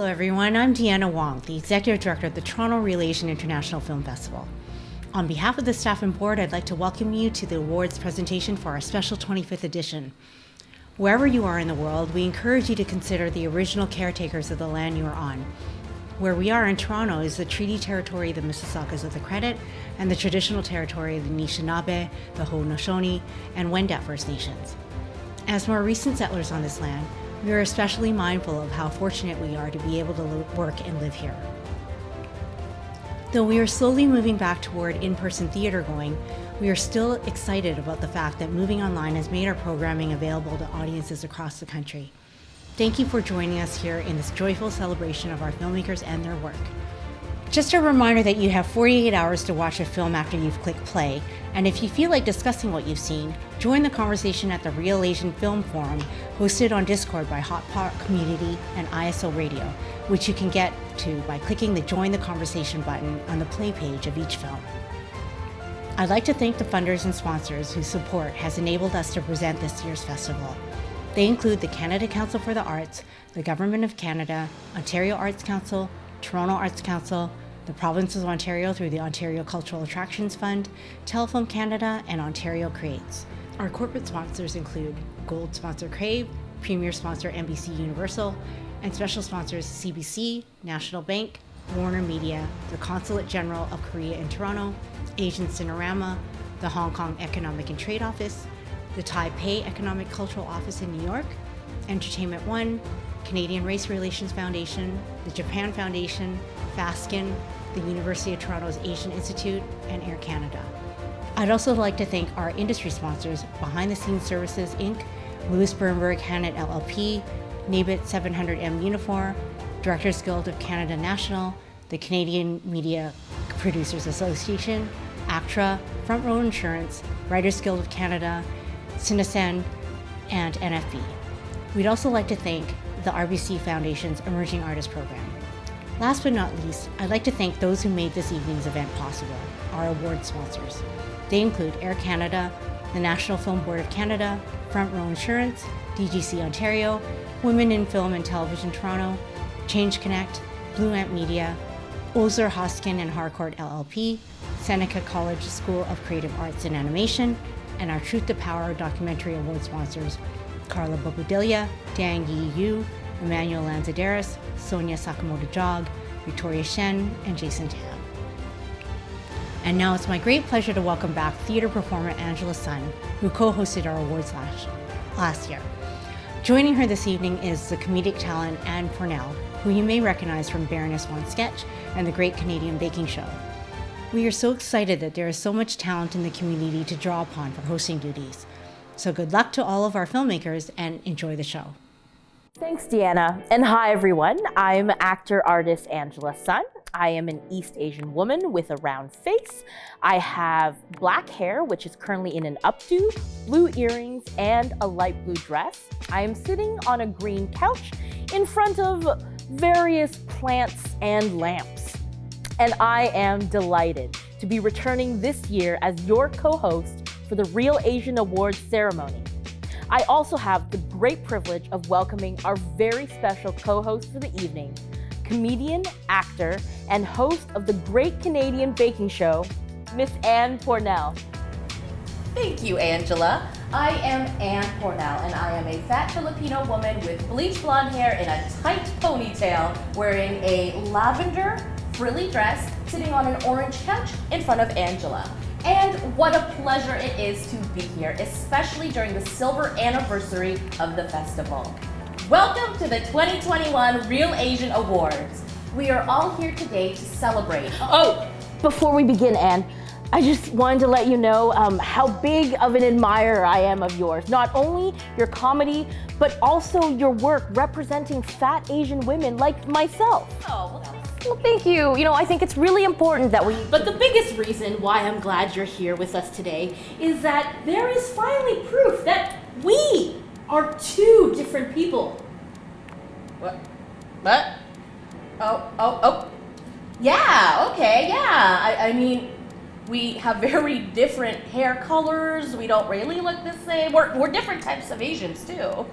Hello everyone, I'm Deanna Wong, the Executive Director of the Toronto Real Asian International Film Festival. On behalf of the staff and board, I'd like to welcome you to the awards presentation for our special 25th edition. Wherever you are in the world, we encourage you to consider the original caretakers of the land you are on. Where we are in Toronto is the treaty territory of the Mississaugas of the Credit and the traditional territory of the Anishinaabe, the Haudenosaunee, and Wendat First Nations. As more recent settlers on this land, we are especially mindful of how fortunate we are to be able to work and live here. Though we are slowly moving back toward in-person theater going, we are still excited about the fact that moving online has made our programming available to audiences across the country. Thank you for joining us here in this joyful celebration of our filmmakers and their work. Just a reminder that you have 48 hours to watch a film after you've clicked play, and if you feel like discussing what you've seen, join the conversation at the Real Asian Film Forum hosted on Discord by Hot Pot Community and ISO Radio, which you can get to by clicking the Join the Conversation button on the play page of each film. I'd like to thank the funders and sponsors whose support has enabled us to present this year's festival. They include the Canada Council for the Arts, the Government of Canada, Ontario Arts Council, Toronto Arts Council, the Province of Ontario through the Ontario Cultural Attractions Fund, Telefilm Canada, and Ontario Creates. Our corporate sponsors include Gold sponsor Crave, Premier sponsor NBC Universal, and special sponsors CBC, National Bank, Warner Media, the Consulate General of Korea in Toronto, Asian Cinerama, the Hong Kong Economic and Trade Office, the Taipei Economic Cultural Office in New York, Entertainment One, Canadian Race Relations Foundation, the Japan Foundation, Faskin, the University of Toronto's Asian Institute, and Air Canada. I'd also like to thank our industry sponsors, Behind the Scenes Services, Inc., Louis Bernberg Hannett LLP, NABIT 700M Unifor, Directors Guild of Canada National, the Canadian Media Producers Association, ACTRA, Front Row Insurance, Writers Guild of Canada, Cinesen, and NFB. We'd also like to thank the RBC Foundation's Emerging Artist Program. Last but not least, I'd like to thank those who made this evening's event possible, our award sponsors. They include Air Canada, the National Film Board of Canada, Front Row Insurance, DGC Ontario, Women in Film and Television Toronto, Change Connect, Blue Ant Media, Ozer Hoskin and Harcourt LLP, Seneca College School of Creative Arts and Animation, and our Truth to Power documentary award sponsors, Carla Bobudelia, Dan Yi Yu, Emmanuel Lanzaderas, Sonia Sakamoto-Jog, Victoria Shen, and Jason Tam. And now it's my great pleasure to welcome back theater performer Angela Sun, who co-hosted our awards last year. Joining her this evening is the comedic talent Anne Pornell, who you may recognize from Baroness Von Sketch and the Great Canadian Baking Show. We are so excited that there is so much talent in the community to draw upon for hosting duties. So good luck to all of our filmmakers and enjoy the show. Thanks, Deanna. And hi, everyone. I'm actor-artist Angela Sun. I am an East Asian woman with a round face. I have black hair, which is currently in an updo, blue earrings, and a light blue dress. I am sitting on a green couch in front of various plants and lamps. And I am delighted to be returning this year as your co-host for the Real Asian Awards ceremony. I also have the great privilege of welcoming our very special co-host for the evening, comedian, actor, and host of the Great Canadian Baking Show, Miss Anne Pornell. Thank you, Angela. I am Anne Pornell, and I am a fat Filipino woman with bleach blonde hair in a tight ponytail, wearing a lavender frilly dress, sitting on an orange couch in front of Angela. And what a pleasure it is to be here, especially during the silver anniversary of the festival. Welcome to the 2021 Real Asian Awards. We are all here today to celebrate. Oh, before we begin, Anne, I just wanted to let you know how big of an admirer I am of yours. Not only your comedy, but also your work representing fat Asian women like myself. Oh, well, thank you. You know, I think it's really important that we... But the biggest reason why I'm glad you're here with us today is that there is finally proof that we are two different people. What? Oh. Yeah, okay, yeah. I mean, we have very different hair colors. We don't really look the same. We're different types of Asians, too.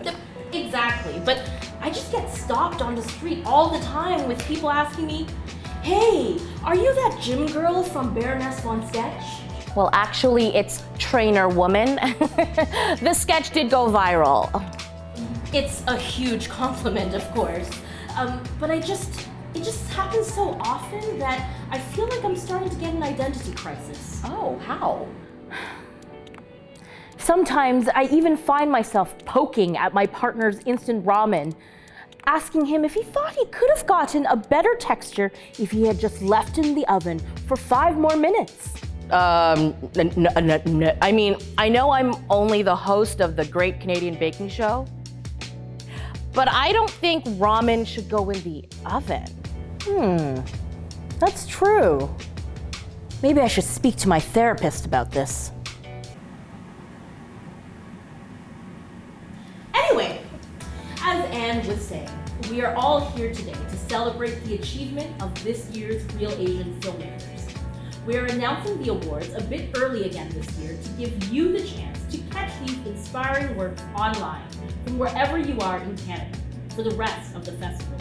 Exactly, but I just get stopped on the street all the time with people asking me, "Hey, are you that gym girl from Baroness von Sketch?" Well, actually, it's Trainer Woman. The sketch did go viral. It's a huge compliment, of course, but it just happens so often that I feel like I'm starting to get an identity crisis. Oh, how? Sometimes I even find myself poking at my partner's instant ramen, asking him if he thought he could have gotten a better texture if he had just left it in the oven for 5 more minutes. I mean, I know I'm only the host of the Great Canadian Baking Show, but I don't think ramen should go in the oven. That's true. Maybe I should speak to my therapist about this. Anyway, as Anne was saying, we are all here today to celebrate the achievement of this year's Real Asian Filmmakers. We are announcing the awards a bit early again this year to give you the chance to catch these inspiring works online from wherever you are in Canada for the rest of the festival.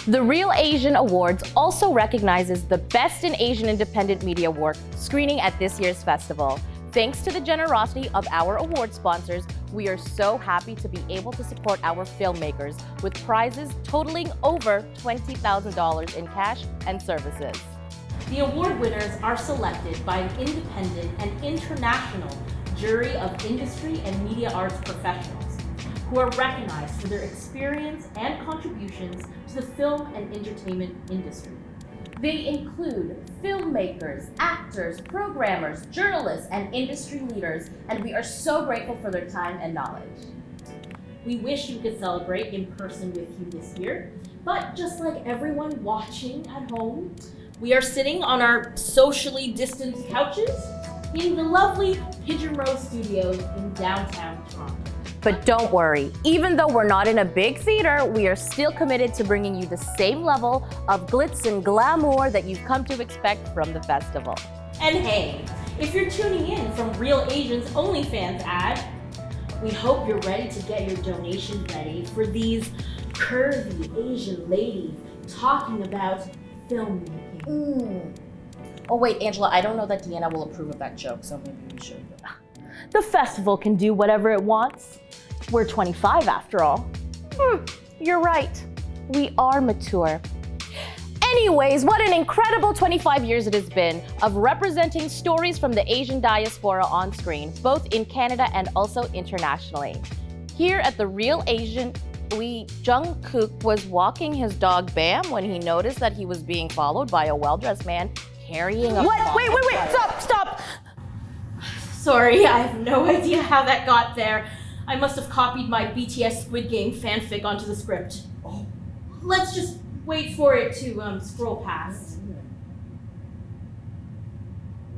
The Real Asian Awards also recognizes the best in Asian independent media work screening at this year's festival. Thanks to the generosity of our award sponsors, we are so happy to be able to support our filmmakers with prizes totaling over $20,000 in cash and services. The award winners are selected by an independent and international jury of industry and media arts professionals who are recognized for their experience and contributions to the film and entertainment industry. They include filmmakers, actors, programmers, journalists, and industry leaders, and we are so grateful for their time and knowledge. We wish you could celebrate in person with you this year, but just like everyone watching at home, we are sitting on our socially distanced couches in the lovely Pigeon Row Studios in downtown Toronto. But don't worry, even though we're not in a big theater, we are still committed to bringing you the same level of glitz and glamour that you've come to expect from the festival. And hey, if you're tuning in from Real Asian's OnlyFans ad, we hope you're ready to get your donation ready for these curvy Asian ladies talking about filmmaking. Oh wait, Angela, I don't know that Deanna will approve of that joke, so maybe we should. The festival can do whatever it wants. We're 25 after all. You're right. We are mature. Anyways, what an incredible 25 years it has been of representing stories from the Asian diaspora on screen, both in Canada and also internationally. Here at the Real Asian, Jungkook was walking his dog Bam when he noticed that he was being followed by a well-dressed man carrying a Wait, stop! Sorry, I have no idea how that got there. I must have copied my BTS Squid Game fanfic onto the script. Let's just wait for it to scroll past.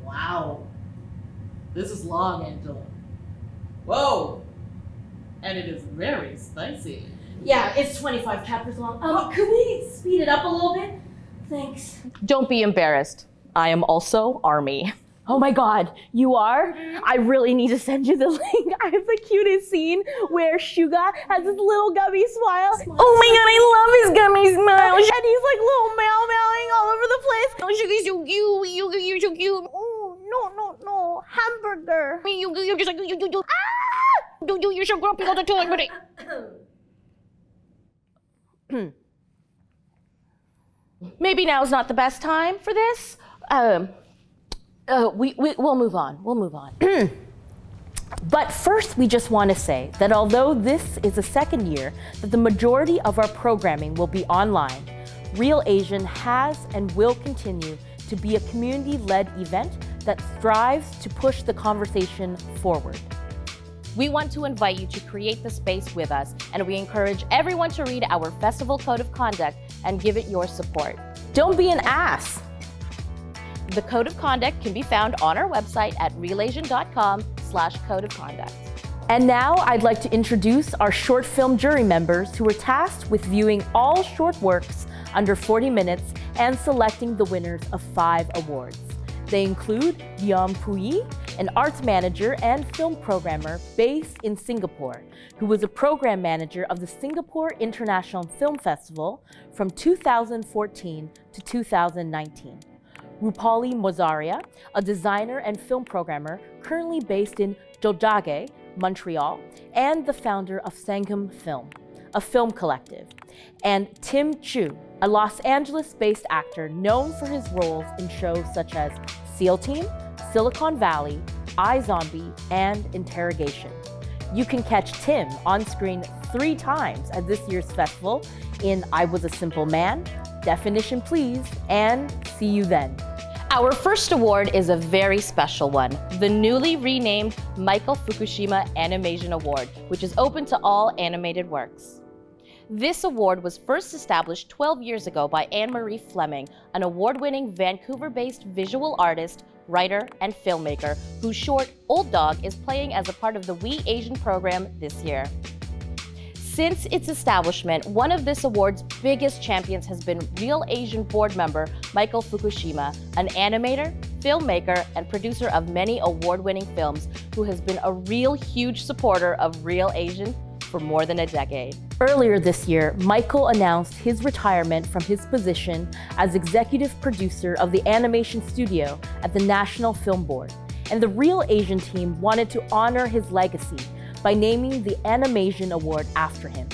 Wow. This is long, Angela. Whoa! And it is very spicy. Yeah, it's 25 chapters long. Could we speed it up a little bit? Thanks. Don't be embarrassed. I am also Army. Oh my God, you are? I really need to send you the link. I have the cutest scene where Suga has this little gummy smile. Oh my God, I love his gummy smile. And he's like little meowing all over the place. Oh, Suga's so cute. You're so cute. Oh, no. Hamburger. You're just like, you're so grumpy all the time, buddy. Maybe now's not the best time for this. We'll move on. But first, we just want to say that although this is the second year that the majority of our programming will be online, Real Asian has and will continue to be a community-led event that strives to push the conversation forward. We want to invite you to create the space with us, and we encourage everyone to read our festival code of conduct and give it your support. Don't be an ass. The code of conduct can be found on our website at realasian.com/code of conduct. And now I'd like to introduce our short film jury members who were tasked with viewing all short works under 40 minutes and selecting the winners of 5 awards. They include Yam Puyi, an arts manager and film programmer based in Singapore, who was a program manager of the Singapore International Film Festival from 2014 to 2019. Rupali Mozaria, a designer and film programmer currently based in Jojage, Montreal, and the founder of Sangam Film, a film collective. And Tim Chu, a Los Angeles-based actor known for his roles in shows such as SEAL Team, Silicon Valley, iZombie, and Interrogation. You can catch Tim on screen 3 times at this year's festival in I Was a Simple Man, Definition Please, and See You Then. Our first award is a very special one, the newly renamed Michael Fukushima Animation Award, which is open to all animated works. This award was first established 12 years ago by Anne-Marie Fleming, an award-winning Vancouver-based visual artist, writer, and filmmaker whose short Old Dog is playing as a part of the We Asian program this year. Since its establishment, one of this award's biggest champions has been Real Asian board member Michael Fukushima, an animator, filmmaker, and producer of many award-winning films who has been a real huge supporter of Real Asian for more than a decade. Earlier this year, Michael announced his retirement from his position as executive producer of the animation studio at the National Film Board, and the Real Asian team wanted to honor his legacy by naming the Animation Award after him.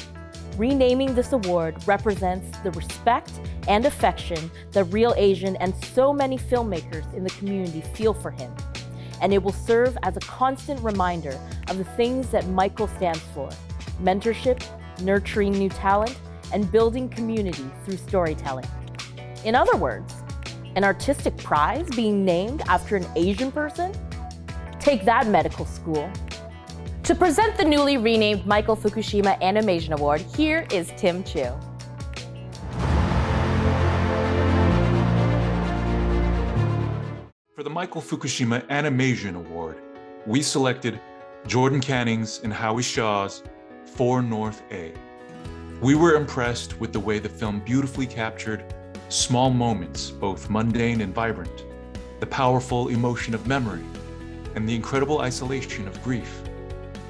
Renaming this award represents the respect and affection that Real Asian and so many filmmakers in the community feel for him, and it will serve as a constant reminder of the things that Michael stands for: mentorship, nurturing new talent, and building community through storytelling. In other words, an artistic prize being named after an Asian person? Take that, medical school. To present the newly renamed Michael Fukushima Animation Award, here is Tim Chu. For the Michael Fukushima Animation Award, we selected Jordan Canning's and Howie Shaw's 4 North A. We were impressed with the way the film beautifully captured small moments, both mundane and vibrant, the powerful emotion of memory, and the incredible isolation of grief,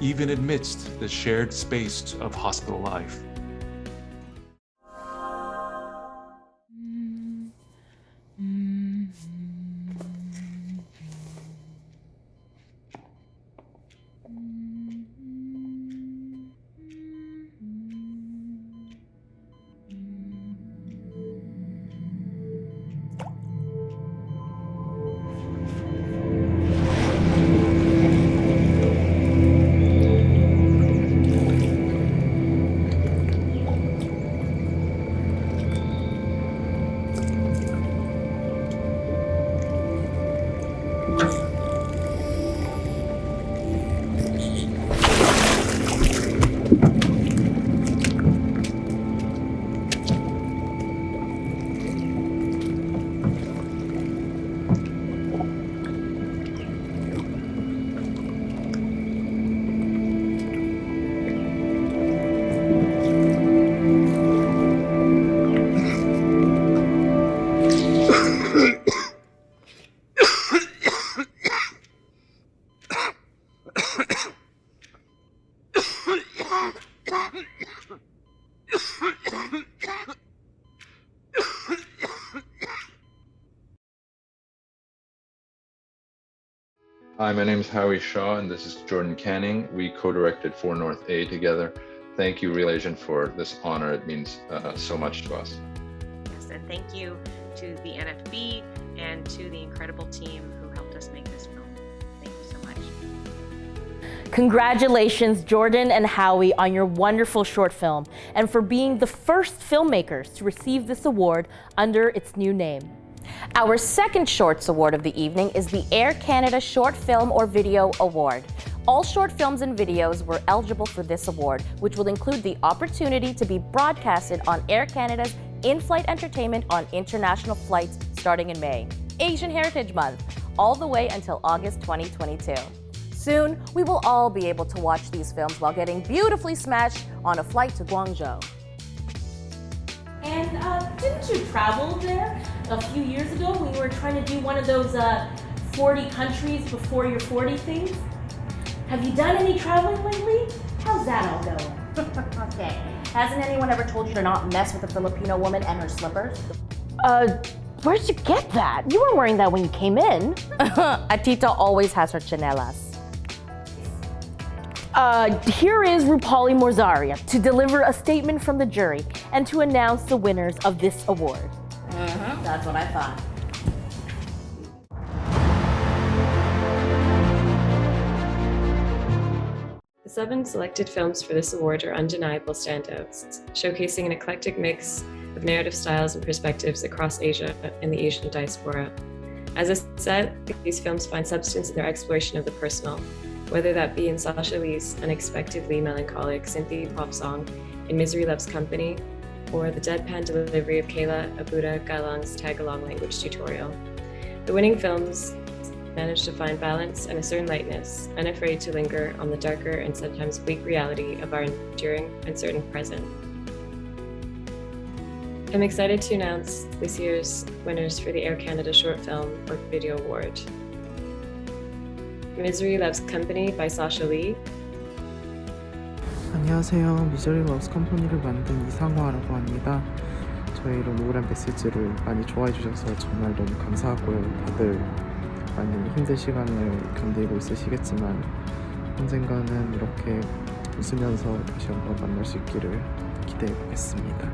even amidst the shared space of hospital life. Hi, my name is Howie Shaw, and this is Jordan Canning. We co-directed 4 North A together. Thank you, Real Asian, for this honor. It means so much to us. Yes, and thank you to the NFB and to the incredible team who helped us make this film. Thank you so much. Congratulations, Jordan and Howie, on your wonderful short film, and for being the first filmmakers to receive this award under its new name. Our second Shorts Award of the evening is the Air Canada Short Film or Video Award. All short films and videos were eligible for this award, which will include the opportunity to be broadcasted on Air Canada's in-flight entertainment on international flights starting in May, Asian Heritage Month, all the way until August 2022. Soon, we will all be able to watch these films while getting beautifully smashed on a flight to Guangzhou. And didn't you travel there a few years ago when you were trying to do one of those 40 countries before your 40 things? Have you done any traveling lately? How's that all going? Okay. Hasn't anyone ever told you to not mess with a Filipino woman and her slippers? Where'd you get that? You weren't wearing that when you came in. A tita always has her chanelas. Here is Rupali Morzaria to deliver a statement from the jury and to announce the winners of this award. That's what I thought. The 7 selected films for this award are undeniable standouts, showcasing an eclectic mix of narrative styles and perspectives across Asia and the Asian diaspora. As I said, these films find substance in their exploration of the personal, whether that be in Sasha Lee's unexpectedly melancholic synthy pop song in Misery Loves Company, or the deadpan delivery of Kayla Abuda Galang's tag-along language tutorial. The winning films manage to find balance and a certain lightness, unafraid to linger on the darker and sometimes bleak reality of our enduring, uncertain present. I'm excited to announce this year's winners for the Air Canada Short Film or Video Award. Misery Loves Company by Sasha Lee. 안녕하세요. 미저리 러브스 컴퍼니를 만든 이상화라고 합니다. 저희 이런 우울한 메시지를 많이 좋아해 주셔서 정말 너무 감사하고요. 다들 많이 힘든 시간을 견디고 있으시겠지만 언젠가는 이렇게 웃으면서 다시 한번 만날 수 있기를 기대해 보겠습니다.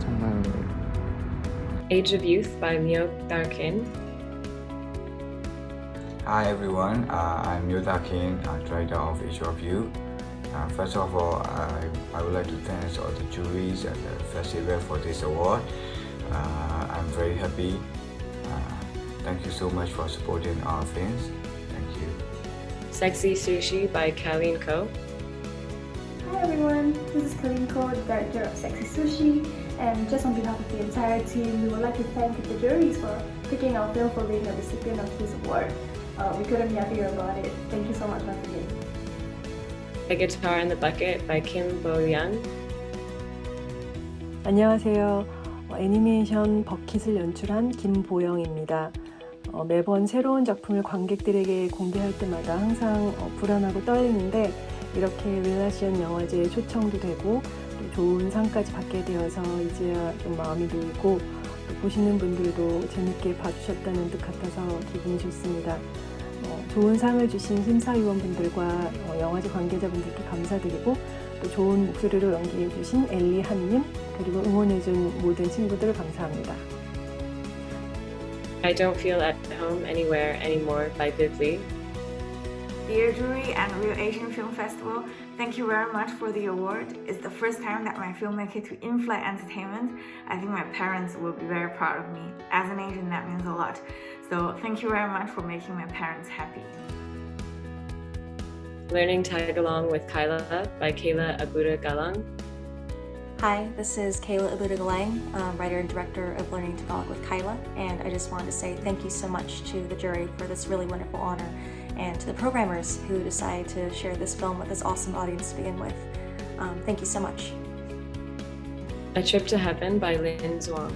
정말 Age of Youth by Myo Darkin. Hi everyone, I'm Myo Darkin, director of Age of Youth. First of all, I would like to thank all the juries at the festival for this award. I'm very happy. Thank you so much for supporting our films. Thank you. Sexy Sushi by Kalleen Ko. Hi everyone, this is Kalleen Ko, the director of Sexy Sushi, and just on behalf of the entire team, we would like to thank the juries for picking our film for being a recipient of this award. We couldn't be happier about it. Thank you so much once again. A Guitar in the Bucket by Kim Bo-young. 안녕하세요. 애니메이션 버킷을 연출한 김보영입니다. 매번 새로운 작품을 관객들에게 공개할 때마다 항상 불안하고 떨리는데 이렇게 릴라시안 영화제에 초청도 되고 또 좋은 상까지 받게 되어서 이제야 좀 마음이 놓이고 또 보시는 분들도 재밌게 봐주셨다는 듯 같아서 기분이 좋습니다. 좋은 상을 주신 심사위원분들과 영화제 관계자분들께 감사드리고 또 좋은 목소리로 연기해주신 엘리 한님 그리고 응원해준 모든 친구들 감사합니다. I Don't Feel at Home Anywhere Anymore by Viv Lee. Dear Jury and Real Asian Film Festival, thank you very much for the award. It's the first time that my film made it to in-flight entertainment. I think my parents will be very proud of me. As an Asian, that means a lot. So thank you very much for making my parents happy. Learning Tag Along with Kyla by Kayla Abuda Galang. Hi, this is Kayla Abuda Galang, writer and director of Learning Tagalog with Kyla, and I just wanted to say thank you so much to the jury for this really wonderful honor, and to the programmers who decided to share this film with this awesome audience to begin with. Thank you so much. A Trip to Heaven by Lin Zhuang.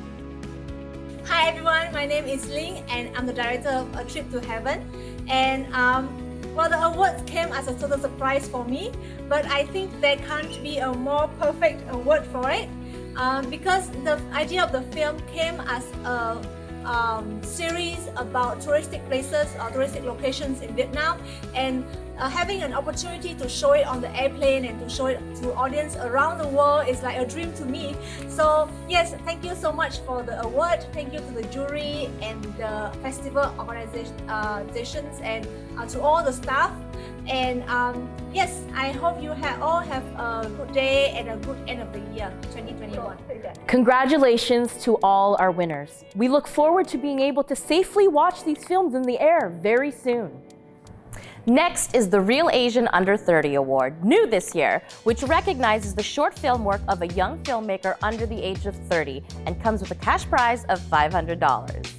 Hi everyone, my name is Ling and I'm the director of A Trip to Heaven. And well, the awards came as a total surprise for me, but I think there can't be a more perfect award for it because the idea of the film came as a series about touristic places or touristic locations in Vietnam, and having an opportunity to show it on the airplane and to show it to audience around the world is like a dream to me. So yes, thank you so much for the award. Thank you to the jury and the festival organizations and to all the staff. And yes, I hope you all have a good day and a good end of the year 2021. Congratulations to all our winners. We look forward to being able to safely watch these films in the air very soon. Next is the Real Asian Under 30 Award, new this year, which recognizes the short film work of a young filmmaker under the age of 30 and comes with a cash prize of $500.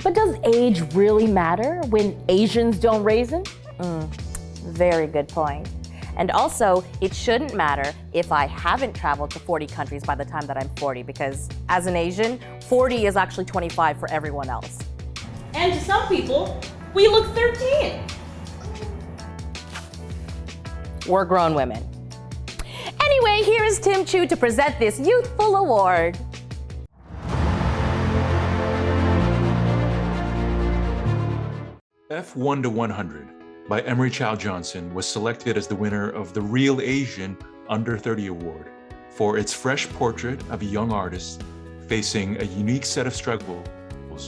But does age really matter when Asians don't raisin? Very good point. And also, it shouldn't matter if I haven't traveled to 40 countries by the time that I'm 40, because as an Asian, 40 is actually 25 for everyone else. And to some people, We look 13. We're grown women. Anyway, here is Tim Chu to present this youthful award. F1 to 100 by Emery Chow Johnson was selected as the winner of the Real Asian Under 30 Award for its fresh portrait of a young artist facing a unique set of struggles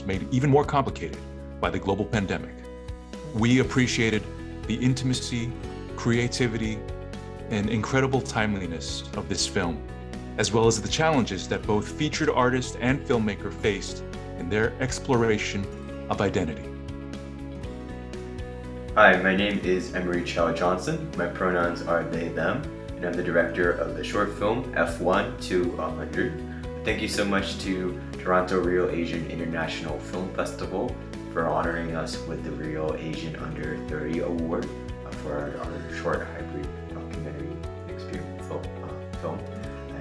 made even more complicated by the global pandemic. We appreciated the intimacy, creativity, and incredible timeliness of this film, as well as the challenges that both featured artist and filmmaker faced in their exploration of identity. Hi, my name is Emery Chow Johnson. My pronouns are they, them, and I'm the director of the short film F1 to 100. Thank you so much to Toronto Real Asian International Film Festival for honoring us with the Real Asian Under 30 Award for our short hybrid documentary experience film.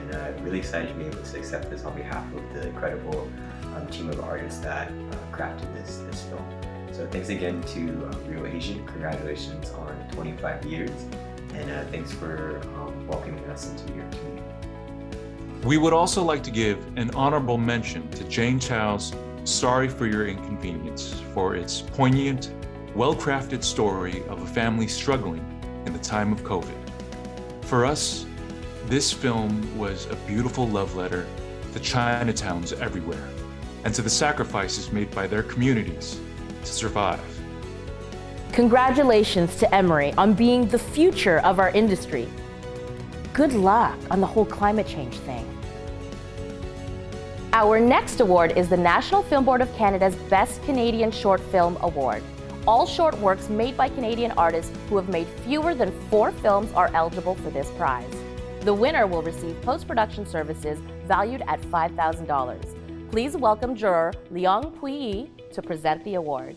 And I'm really excited to be able to accept this on behalf of the incredible team of artists that crafted this film. So thanks again to Real Asian. Congratulations on 25 years, and thanks for welcoming us into your community. We would also like to give an honorable mention to Jane Chow's Sorry for Your Inconvenience for its poignant, well-crafted story of a family struggling in the time of COVID. For us, this film was a beautiful love letter to Chinatowns everywhere and to the sacrifices made by their communities to survive. Congratulations to Emery on being the future of our industry. Good luck on the whole climate change thing. Our next award is the National Film Board of Canada's Best Canadian Short Film Award. All short works made by Canadian artists who have made fewer than 4 films are eligible for this prize. The winner will receive post-production services valued at $5,000. Please welcome juror Leong Pui to present the award.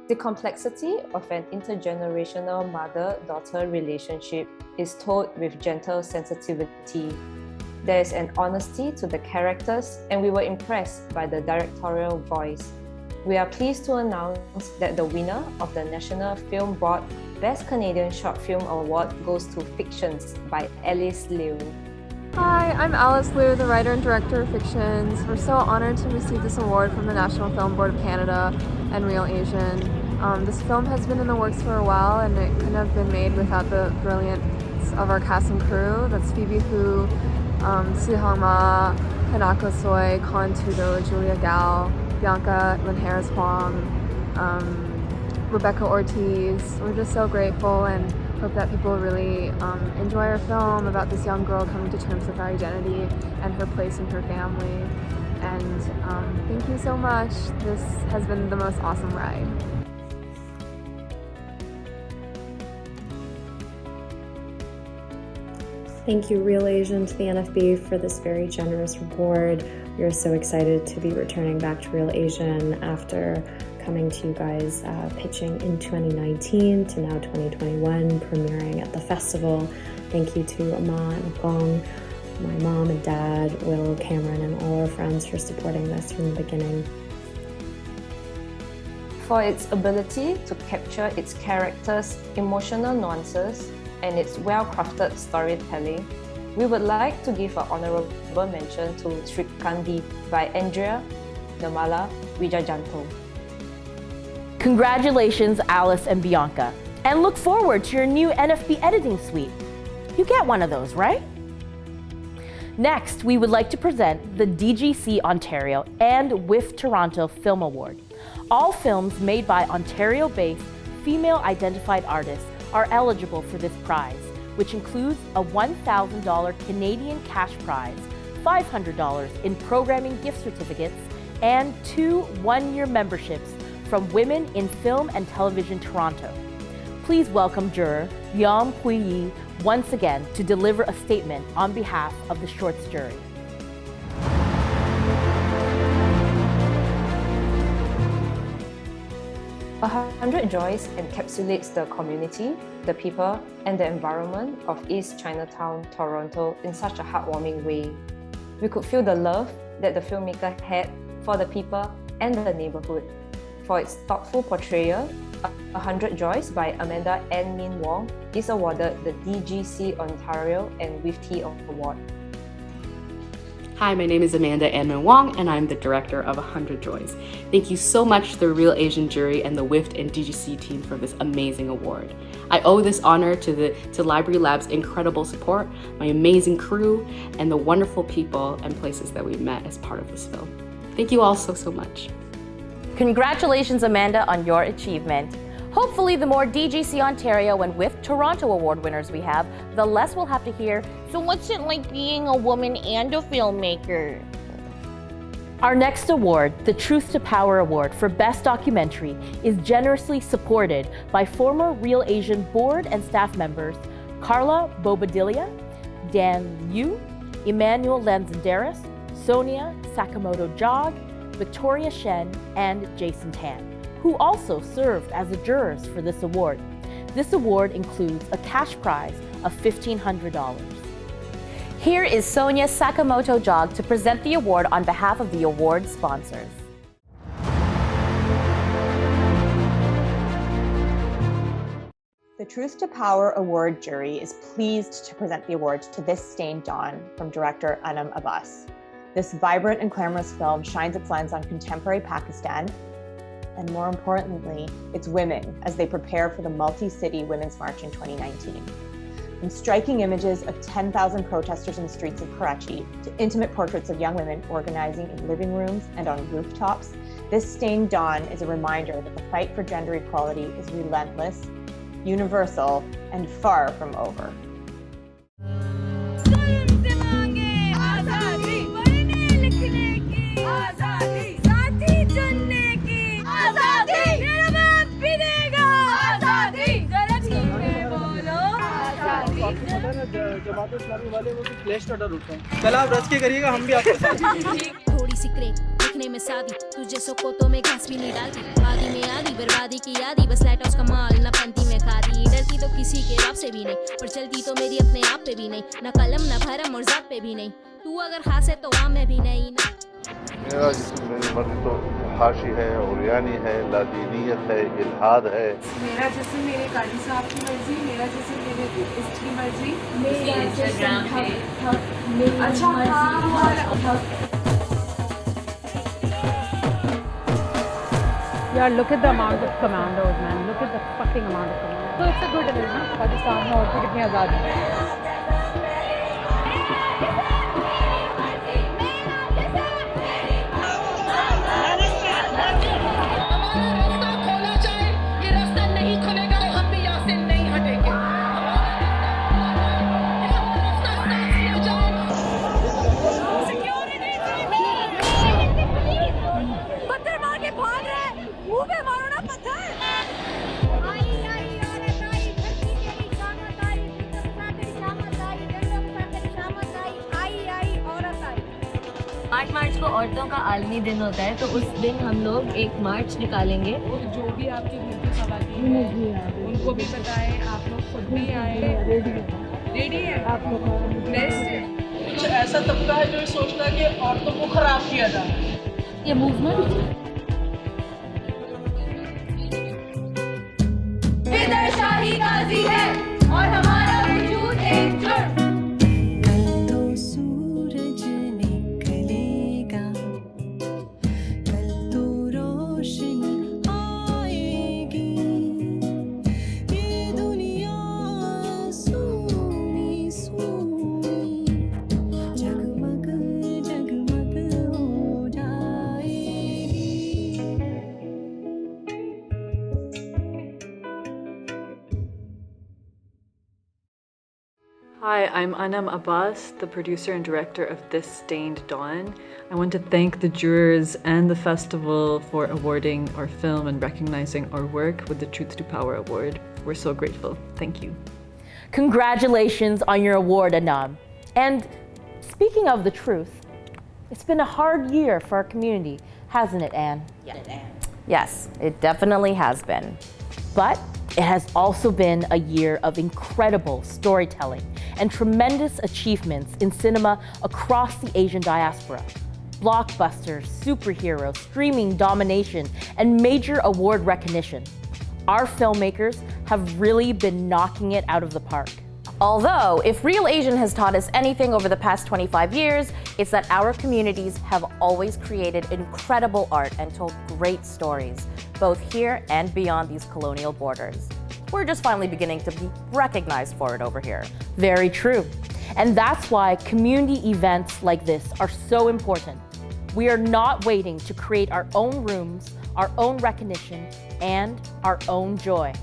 The complexity of an intergenerational mother-daughter relationship is told with gentle sensitivity. There is an honesty to the characters, and we were impressed by the directorial voice. We are pleased to announce that the winner of the National Film Board Best Canadian Short Film Award goes to Fictions by Alice Liu. Hi, I'm Alice Liu, the writer and director of Fictions. We're so honored to receive this award from the National Film Board of Canada and Real Asian. This film has been in the works for a while, and it couldn't have been made without the brilliance of our cast and crew. That's Phoebe Hu, Si Hong Ma, Hanako Soi, Con Tudo, Julia Gao, Bianca Lynn Harris Huang, Rebecca Ortiz. We're just so grateful and hope that people really enjoy our film about this young girl coming to terms with her identity and her place in her family. And thank you so much. This has been the most awesome ride. Thank you, Real Asian, to the NFB for this very generous reward. We are so excited to be returning back to Real Asian after coming to you guys pitching in 2019 to now 2021, premiering at the festival. Thank you to Ma and Gong, my mom and dad, Will, Cameron, and all our friends for supporting this from the beginning. For its ability to capture its characters' emotional nuances and its well-crafted storytelling, we would like to give an honorable mention to Srikandi by Andrea Namala Wijajanto. Congratulations, Alice and Bianca, and look forward to your new NFB editing suite. You get one of those, right? Next, we would like to present the DGC Ontario and WIF Toronto Film Award. All films made by Ontario-based female-identified artists are eligible for this prize, which includes a $1,000 Canadian cash prize, $500 in programming gift certificates, and 2 one-year memberships from Women in Film and Television Toronto. Please welcome juror Leong Pui once again to deliver a statement on behalf of the shorts jury. "100 Joys" encapsulates the community, the people, and the environment of East Chinatown, Toronto in such a heartwarming way. We could feel the love that the filmmaker had for the people and the neighborhood. For its thoughtful portrayal, 100 Joys by Amanda N. Min Wong is awarded the DGC Ontario and WIFT Award. Hi, my name is Amanda N. Wong, and I'm the director of 100 Joys. Thank you so much to the Real Asian jury and the WIFT and DGC team for this amazing award. I owe this honor to Library Lab's incredible support, my amazing crew, and the wonderful people and places that we met as part of this film. Thank you all so much. Congratulations, Amanda, on your achievement. Hopefully, the more DGC Ontario and WIFT Toronto award winners we have, the less we'll have to hear, so what's it like being a woman and a filmmaker? Our next award, the Truth to Power Award for Best Documentary, is generously supported by former Real Asian board and staff members Carla Bobadilla, Dan Yu, Emmanuel Lanzenderis, Sonia Sakamoto-Jog, Victoria Shen, and Jason Tan, who also served as the jurors for this award. This award includes a cash prize of $1,500. Here is Sonia Sakamoto-Jog to present the award on behalf of the award sponsors. The Truth to Power Award jury is pleased to present the award to This Stained Dawn from director Anam Abbas. This vibrant and glamorous film shines its lens on contemporary Pakistan, and more importantly, its women as they prepare for the multi-city Women's March in 2019. From striking images of 10,000 protesters in the streets of Karachi to intimate portraits of young women organizing in living rooms and on rooftops, This Stained Dawn is a reminder that the fight for gender equality is relentless, universal, and far from over. थोड़ी सी crack दिखने में सादी तुझे सोकोतो में घास भी नहीं डालती आदि में आदि बर्बादी की यादी बस लाइट हाउस का माल ना पंती में खादी डरती तो किसी के रब से भी नहीं पर चलती तो मेरी अपने आप पे भी नहीं ना कलम ना भरम और ज़ात पे भी नहीं तू अगर खास है तो आम में भी नहीं ना मेरा जिस्म मेरी मर्जी तो हाशी है उरियानी है लादीनियत है इल्हाद है मेरा जिस्म मेरे काजी साहब की मर्जी मेरा जिस्म मेरे दोस्त की मर्जी मेरा जिस्म अच्छा हाँ Yeah, look at the amount of commandos, man. Look at the fucking amount of commandos. So it's a good image, ना? पाकिस्तान में औरतें कितनी आज़ाद हैं. मार्च को औरतों का आलमी दिन होता है तो उस दिन हम लोग एक मार्च निकालेंगे जो भी आपकी खवातीन हैं उनको भी बताएं आप लोग खुद भी आए रेडी है आप लोग बेस्ट है कुछ ऐसा तबका है जो सोचता है कि औरतों को खराब किया जाए ये मूवमेंट इधर शाही गाजी है और हमारा वजूद एक जुर्म Hi, I'm Anam Abbas, the producer and director of This Stained Dawn. I want to thank the jurors and the festival for awarding our film and recognizing our work with the Truth to Power Award. We're so grateful. Thank you. Congratulations on your award, Anam. And speaking of the truth, it's been a hard year for our community, hasn't it, Anne? Yes, it definitely has been. But it has also been a year of incredible storytelling and tremendous achievements in cinema across the Asian diaspora. Blockbusters, superheroes, streaming domination, and major award recognition. Our filmmakers have really been knocking it out of the park. Although, if Real Asian has taught us anything over the past 25 years, it's that our communities have always created incredible art and told great stories, both here and beyond these colonial borders. We're just finally beginning to be recognized for it over here. Very true. And that's why community events like this are so important. We are not waiting to create our own rooms, our own recognition, and our own joy.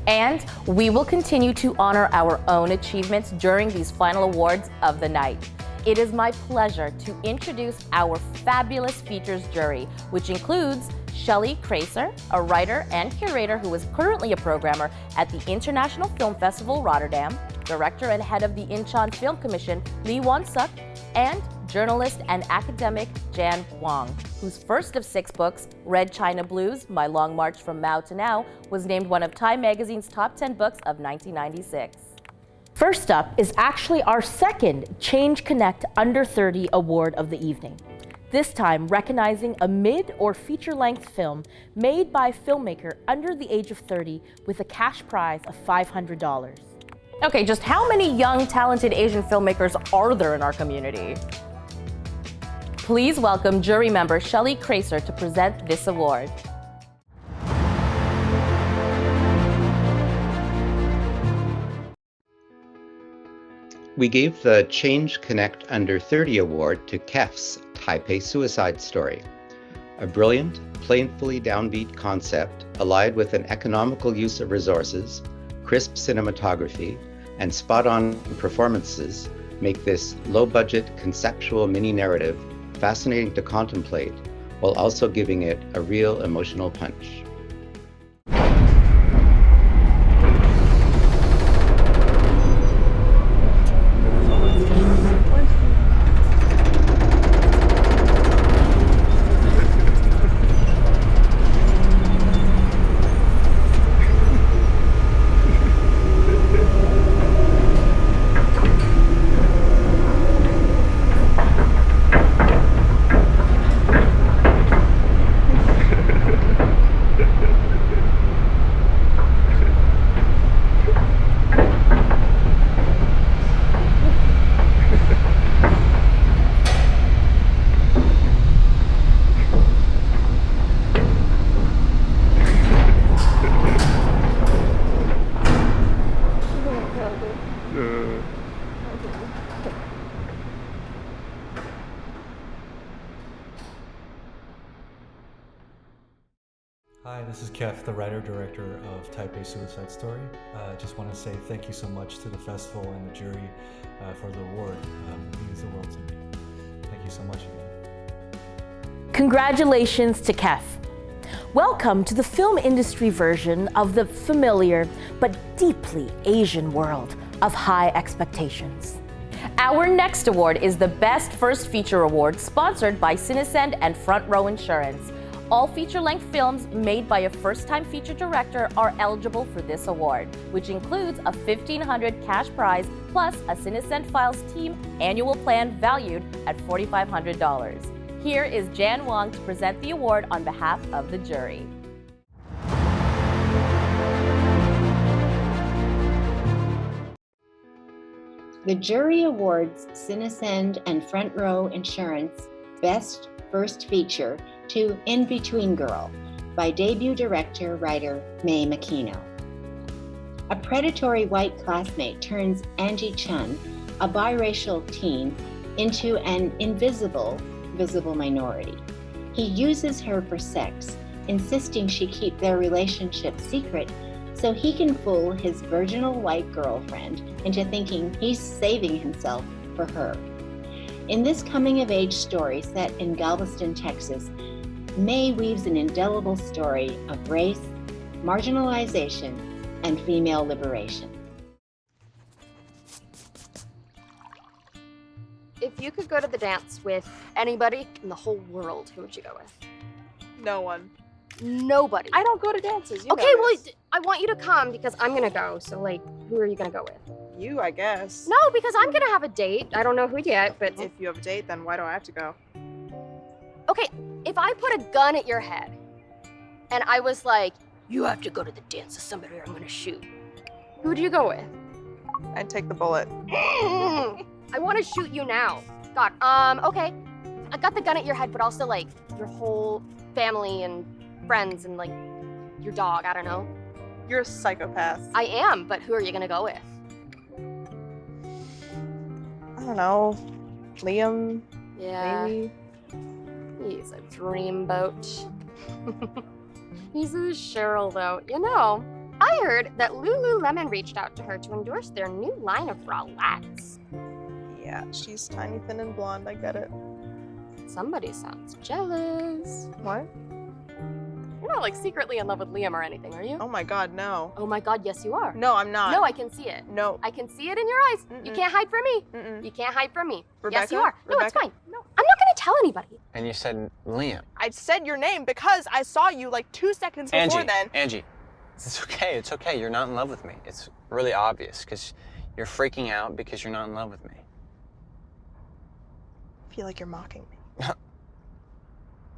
And we will continue to honor our own achievements during these final awards of the night. It is my pleasure to introduce our fabulous features jury, which includes Shelley Kraser, a writer and curator who is currently a programmer at the International Film Festival Rotterdam, director and head of the Incheon Film Commission, Lee Won-suk, and journalist and academic Jan Wong, whose first of 6 books, Red China Blues, My Long March from Mao to Now, was named one of Time Magazine's top 10 books of 1996. First up is actually our second Change Connect Under 30 award of the evening. This time recognizing a mid or feature-length film made by a filmmaker under the age of 30 with a cash prize of $500. Okay, just how many young, talented Asian filmmakers are there in our community? Please welcome jury member Shelley Kraser to present this award. We gave the Change Connect Under 30 award to Kef's Taipei Suicide Story, a brilliant, playfully downbeat concept allied with an economical use of resources, crisp cinematography, and spot-on performances make this low-budget conceptual mini-narrative fascinating to contemplate while also giving it a real emotional punch. Hi, this is Kef, the writer-director of Taipei Suicide Story. I just want to say thank you so much to the festival and the jury for the award. It means the world to me. Thank you so much again. Congratulations to Kef. Welcome to the film industry version of the familiar but deeply Asian world of High Expectations. Our next award is the Best First Feature Award, sponsored by Cinesend and Front Row Insurance. All feature-length films made by a first-time feature director are eligible for this award, which includes a $1,500 cash prize plus a Cinesend Files team annual plan valued at $4,500. Here is Jan Wong to present the award on behalf of the jury. The jury awards Cinesend and Front Row Insurance Best First Feature to In Between Girl by debut director-writer Mae Makino. A predatory white classmate turns Angie Chun, a biracial teen, into an invisible, visible minority. He uses her for sex, insisting she keep their relationship secret so he can fool his virginal white girlfriend into thinking he's saving himself for her. In this coming-of-age story set in Galveston, Texas, Mae weaves an indelible story of race, marginalization, and female liberation. If you could go to the dance with anybody in the whole world, who would you go with? No one. Nobody. I don't go to dances. You Okay, know well, this. I want you to come because I'm gonna go. So, like, who are you gonna go with? You, I guess. No, because I'm gonna have a date. I don't know who yet, but If you have a date, then why do I have to go? okay, if I put a gun at your head and I was like, you have to go to the dance with somebody or I'm gonna shoot, who would you go with? I'd take the bullet. I want to shoot you now. God, okay. I got the gun at your head, but also like your whole family and friends and like your dog. I don't know. You're a psychopath. I am, but who are you gonna go with? I don't know. Liam. Yeah. Maybe. He's a dreamboat. He's a Cheryl, though. You know, I heard that Lululemon reached out to her to endorse their new line of bralettes. Yeah, she's tiny, thin, and blonde. I get it. Somebody sounds jealous. What? You're not like secretly in love with Liam or anything, are you? Oh my god, no. Oh my god, yes you are. No, I'm not. No, I can see it. No. I can see it in your eyes. You can't hide from me. You can't hide from me. Yes, you Rebecca? are. No, it's Rebecca? fine. No, I'm not gonna tell anybody. And you said Liam. I said your name because I saw you like 2 seconds before then. Angie, it's okay. It's okay. You're not in love with me. It's really obvious because you're freaking out because you're not in love with me. I feel like you're mocking me.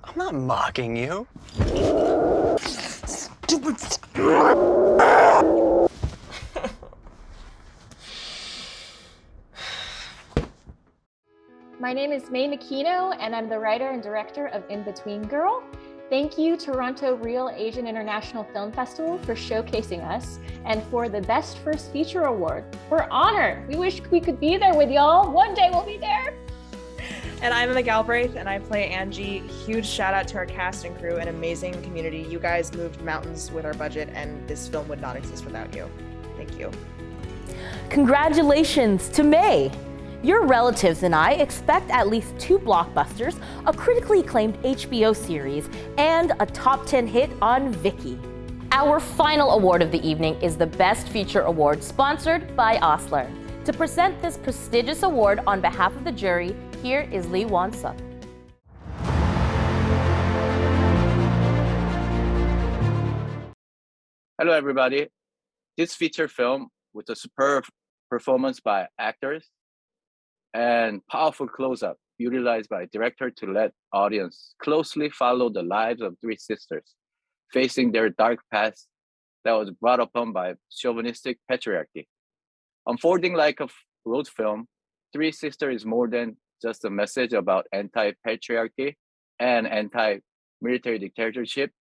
I'm not mocking you. Stupid. My name is May Makino, and I'm the writer and director of In Between Girl. Thank you, Toronto Real Asian International Film Festival, for showcasing us and for the Best First Feature Award. We're honored. We wish we could be there with y'all. One day we'll be there. And I'm Emma Galbraith, and I play Angie. Huge shout out to our cast and crew, an amazing community. You guys moved mountains with our budget, and this film would not exist without you. Thank you. Congratulations to May. Your relatives and I expect at least 2 blockbusters, a critically acclaimed HBO series, and a top 10 hit on Viki. Our final award of the evening is the Best Feature Award, sponsored by Osler. To present this prestigious award on behalf of the jury, here is Lee Won-suk. Hello, everybody. This feature film, with a superb performance by actors and powerful close-up utilized by director to let audience closely follow the lives of 3 sisters facing their dark past that was brought upon by chauvinistic patriarchy. Unfolding like a road film, 3 Sisters is more than just a message about anti-patriarchy and anti-military dictatorship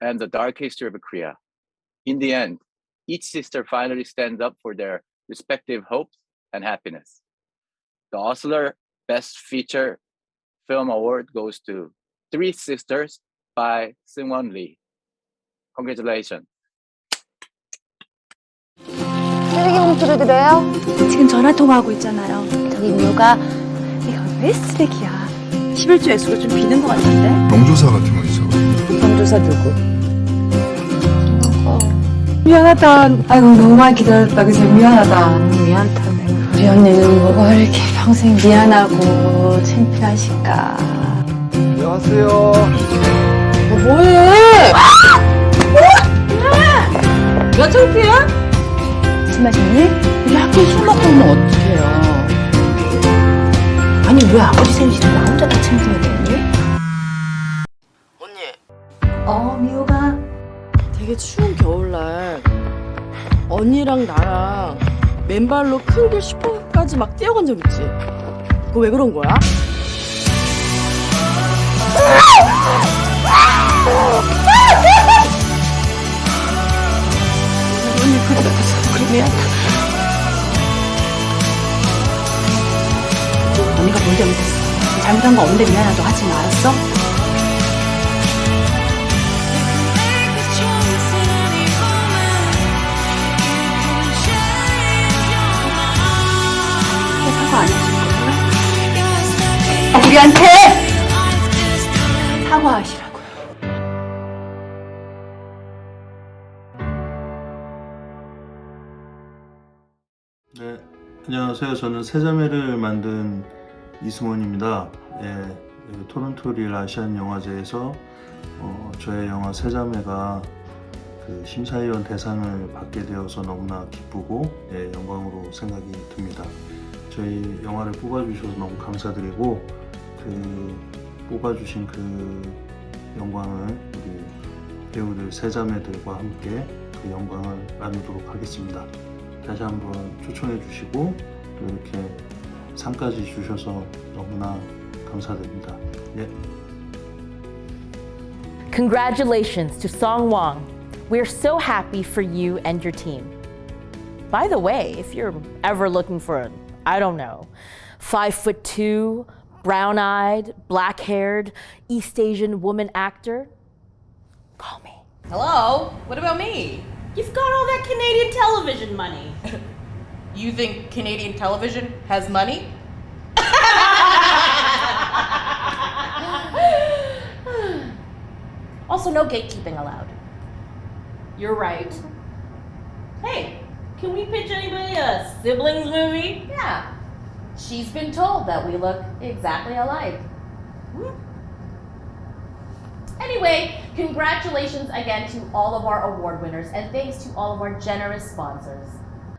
and the dark history of Korea. In the end, each sister finally stands up for their respective hopes and happiness. The Osler Best Feature Film Award goes to 3 Sisters by Seung-won Lee. Congratulations. 쓰레기봉투를 드려요? 지금 전화통화하고 있잖아요. 저기 미호가 이거 왜 쓰레기야? 11조 액수가 좀 비는 것 같은데? 명조사 같은 거 있어. 명조사 누구? 미안하다. 아이고 너무 많이 기다렸다. 그치? 미안하다. 미안하다. 우리 언니는 뭐가 이렇게 평생 미안하고 창피하실까? 안녕하세요. 뭐해? 야 창피해? 술 마셨니? 우리 학교에 술 먹고 오면 어떡해요? 아니 왜 아버지 생일인데 나 혼자 다 챙겨야 되니? 미호가 되게 추운 겨울날 언니랑 나랑 맨발로 큰 길 슈퍼까지 막 뛰어간 적 있지? 그거 왜 그런 거야? 언니 그래 그래 미안하다. 언니가 뭘 잘못했어? 잘못한 거 없는데 미안하다고 하지 마, 알았어? 사과 안 하실 거예요? 우리한테 사과하시라고요. 네, 안녕하세요. 저는 세자매를 만든 이승원입니다. 예, 토론토 릴 아시안 영화제에서 저의 영화 세자매가 그 심사위원 대상을 받게 되어서 너무나 기쁘고 영광으로 생각이 듭니다. 저희 영화를 뽑아주셔서 너무 감사드리고 그 뽑아주신 그 영광을 우리 배우들 세자매들과 함께 그 영광을 나누도록 하겠습니다. 다시 한번 초청해 주시고 또 이렇게 상까지 주셔서 너무나 감사드립니다. 예. Congratulations to Song Wong. We're so happy for you and your team. By the way, if you're ever looking for an, I don't know, 5'2", brown-eyed, black-haired, East Asian woman actor, call me. Hello? What about me? You've got all that Canadian television money. You think Canadian television has money? Also, no gatekeeping allowed. You're right. Hey, can we pitch anybody a siblings movie? Yeah. She's been told that we look exactly alike. Anyway, congratulations again to all of our award winners, and thanks to all of our generous sponsors.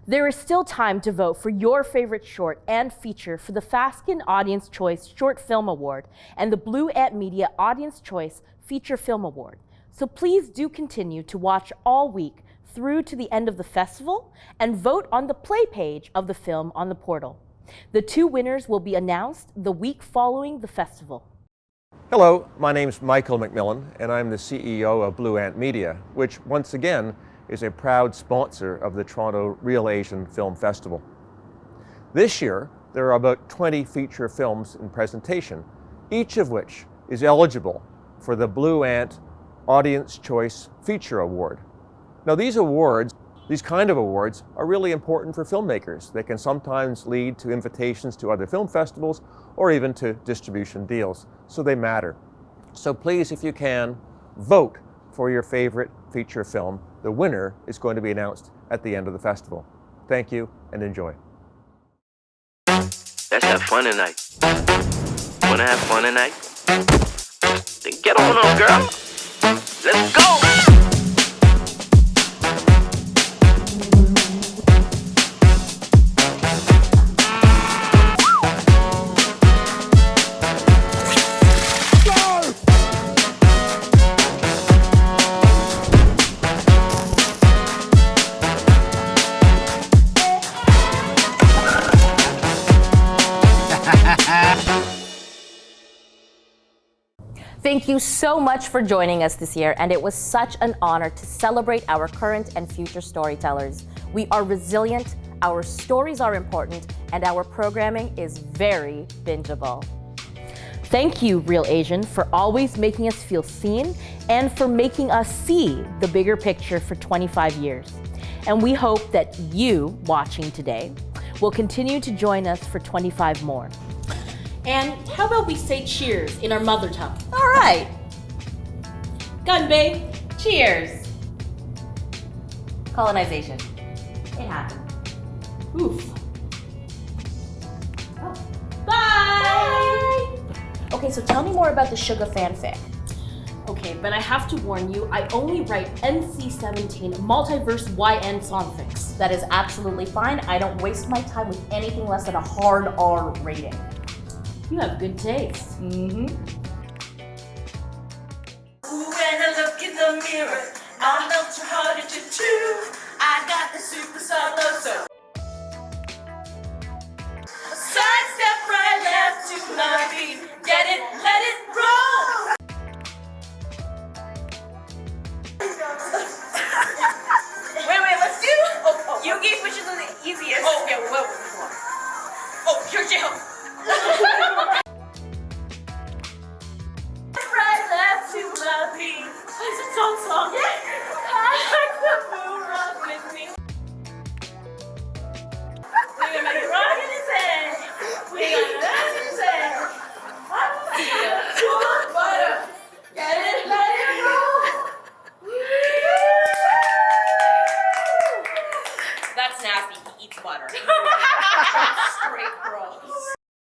There is still time to vote for your favorite short and feature for the Faskin Audience Choice Short Film Award and the Blue Ant Media Audience Choice Feature Film Award. So please do continue to watch all week through to the end of the festival and vote on the play page of the film on the portal. The two winners will be announced the week following the festival. Hello, my name's Michael McMillan, and I'm the CEO of Blue Ant Media, which once again is a proud sponsor of the Toronto Real Asian Film Festival. This year, there are about 20 feature films in presentation, each of which is eligible for the Blue Ant Audience Choice Feature Award. Now these kind of awards are really important for filmmakers. They can sometimes lead to invitations to other film festivals or even to distribution deals, so they matter. So please, if you can, vote for your favorite feature film. The winner is going to be announced at the end of the festival. Thank you and enjoy. Let's have fun tonight. Wanna have fun tonight? Then get on up, girl. Let's go! Thank you so much for joining us this year, and it was such an honor to celebrate our current and future storytellers. We are resilient, our stories are important, and our programming is very bingeable. Thank you, Real Asian, for always making us feel seen and for making us see the bigger picture for 25 years. And we hope that you, watching today, will continue to join us for 25 more. And how about we say cheers in our mother tongue? All right. Ganbei. Cheers. Colonization. It happened. Oof. Oh. Bye! Okay, so tell me more about the Suga fanfic. Okay, but I have to warn you, I only write NC-17 multiverse YN songfics. That is absolutely fine. I don't waste my time with anything less than a hard R rating. You have good taste. Mm-hmm.